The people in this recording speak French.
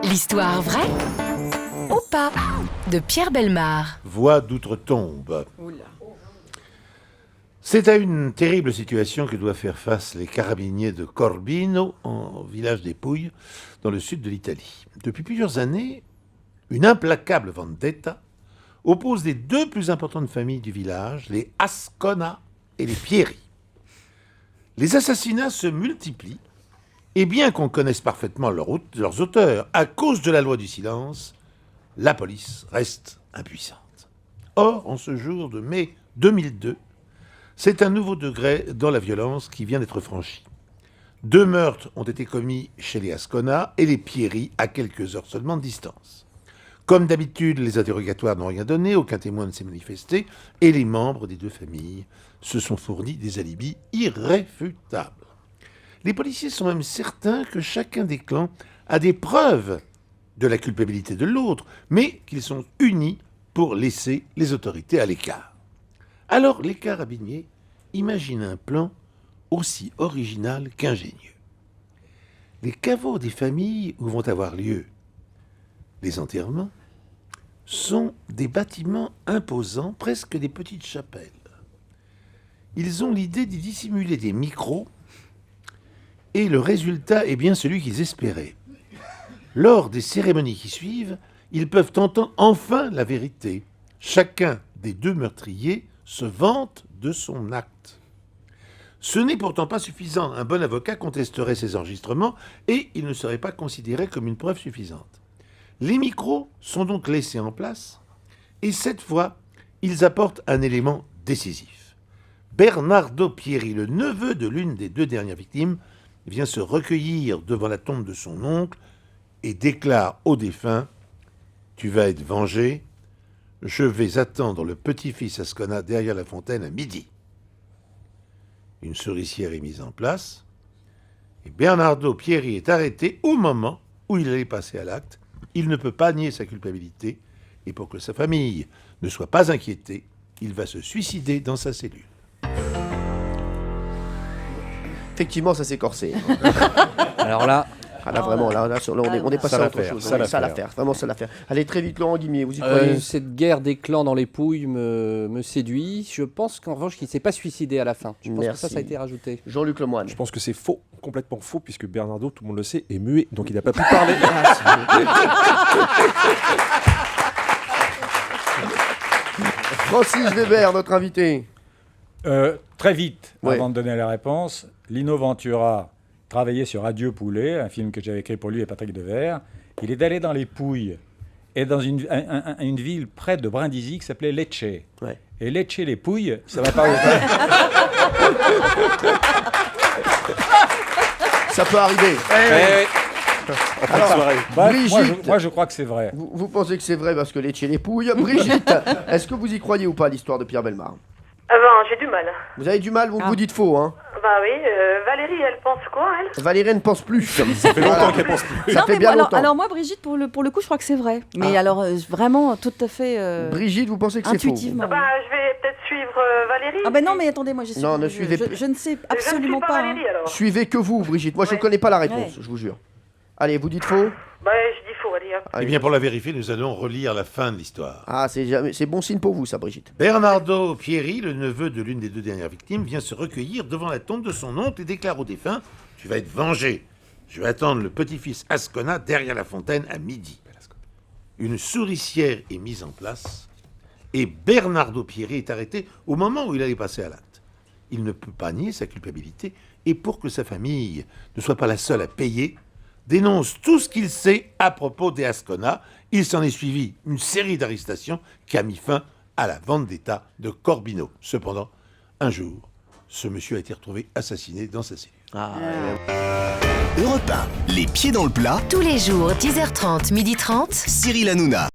L'histoire vraie ou pas de Pierre Bellemare. Voix d'outre-tombe. C'est à une terrible situation que doivent faire face les carabiniers de Corbino, en village des Pouilles, dans le sud de l'Italie. Depuis plusieurs années, une implacable vendetta oppose les deux plus importantes familles du village, les Ascona et les Pieri. Les assassinats se multiplient, et bien qu'on connaisse parfaitement leurs auteurs, à cause de la loi du silence, la police reste impuissante. Or, en ce jour de mai 2002, c'est un nouveau degré dans la violence qui vient d'être franchi. 2 meurtres ont été commis chez les Ascona et les Pieri à quelques heures seulement de distance. Comme d'habitude, les interrogatoires n'ont rien donné, aucun témoin ne s'est manifesté, et les membres des deux familles se sont fournis des alibis irréfutables. Les policiers sont même certains que chacun des clans a des preuves de la culpabilité de l'autre, mais qu'ils sont unis pour laisser les autorités à l'écart. Alors les carabiniers imaginent un plan aussi original qu'ingénieux. Les caveaux des familles où vont avoir lieu les enterrements sont des bâtiments imposants, presque des petites chapelles. Ils ont l'idée d'y dissimuler des micros et le résultat est bien celui qu'ils espéraient. Lors des cérémonies qui suivent, ils peuvent entendre enfin la vérité. Chacun des deux meurtriers se vante de son acte. Ce n'est pourtant pas suffisant. Un bon avocat contesterait ces enregistrements et il ne serait pas considéré comme une preuve suffisante. Les micros sont donc laissés en place et cette fois, ils apportent un élément décisif. Bernardo Pieri, le neveu de l'une des deux dernières victimes, vient se recueillir devant la tombe de son oncle et déclare au défunt « Tu vas être vengé, je vais attendre le petit-fils Ascona derrière la fontaine à midi. » Une souricière est mise en place et Bernardo Pieri est arrêté au moment où il allait passer à l'acte. Il ne peut pas nier sa culpabilité et pour que sa famille ne soit pas inquiétée, il va se suicider dans sa cellule. Effectivement, ça s'est corsé. Alors là, Vraiment, on est passé à autre chose. Ça l'affaire, vraiment ça l'affaire. Allez, très vite, Laurent Guimier, vous y croyez? cette guerre des clans dans les Pouilles me séduit. Je pense qu'en revanche, qu'il ne s'est pas suicidé à la fin. Je pense que ça a été rajouté. Jean-Luc Lemoyne. Je pense que c'est faux, complètement faux, puisque Bernardo, tout le monde le sait, est muet, donc il n'a pas pu parler. Francis Weber, notre invité. Très vite, Ouais. avant de donner la réponse, Lino Ventura travaillait sur Adieu Poulet, un film que j'avais écrit pour lui et Patrick Devers. Il est allé dans les Pouilles et dans une ville près de Brindisi qui s'appelait Lecce. Ouais. Et Lecce, les Pouilles, ça va pas... Ça peut arriver. Alors, Brigitte. moi, je crois que c'est vrai. Vous pensez que c'est vrai parce que les les pouilles. Brigitte, est-ce que vous y croyez ou pas l'histoire de Pierre Bellemare? Ah ben, j'ai du mal. Vous avez du mal, vous dites faux, hein? Bah oui, Valérie, elle pense quoi, elle? Valérie ne pense plus. Ça fait longtemps qu'elle pense plus. Ça Non, fait mais bien moi, longtemps. alors moi, Brigitte, pour le coup, je crois que c'est vrai. Mais alors, vraiment, tout à fait Brigitte, vous pensez que c'est faux? intuitivement. Bah, je vais peut-être suivre Valérie. Ah ben non, mais attendez, moi, je suis. Non, ne suivez pas. Je ne sais Je ne suis absolument pas pas. hein. Valérie, alors. Suivez que vous, Brigitte. Moi, je ne Ouais. connais pas la réponse, Ouais. je vous jure. Allez, vous dites faux? Bah, je dis faux, allez, hop. Eh bien, pour la vérifier, nous allons relire la fin de l'histoire. Ah, c'est bon signe pour vous, ça, Brigitte. Bernardo Pieri, le neveu de l'une des deux dernières victimes, vient se recueillir devant la tombe de son oncle et déclare au défunt « Tu vas être vengé. Je vais attendre le petit-fils Ascona derrière la fontaine à midi. » Une souricière est mise en place et Bernardo Pieri est arrêté au moment où il allait passer à l'acte. Il ne peut pas nier sa culpabilité et pour que sa famille ne soit pas la seule à payer, dénonce tout ce qu'il sait à propos des Ascona. Il s'en est suivi une série d'arrestations qui a mis fin à la vendetta de Corbino. Cependant, un jour, ce monsieur a été retrouvé assassiné dans sa cellule. Europe 1, les pieds dans le plat, Tous les jours, 10h30, 12h30. Cyril Hanouna.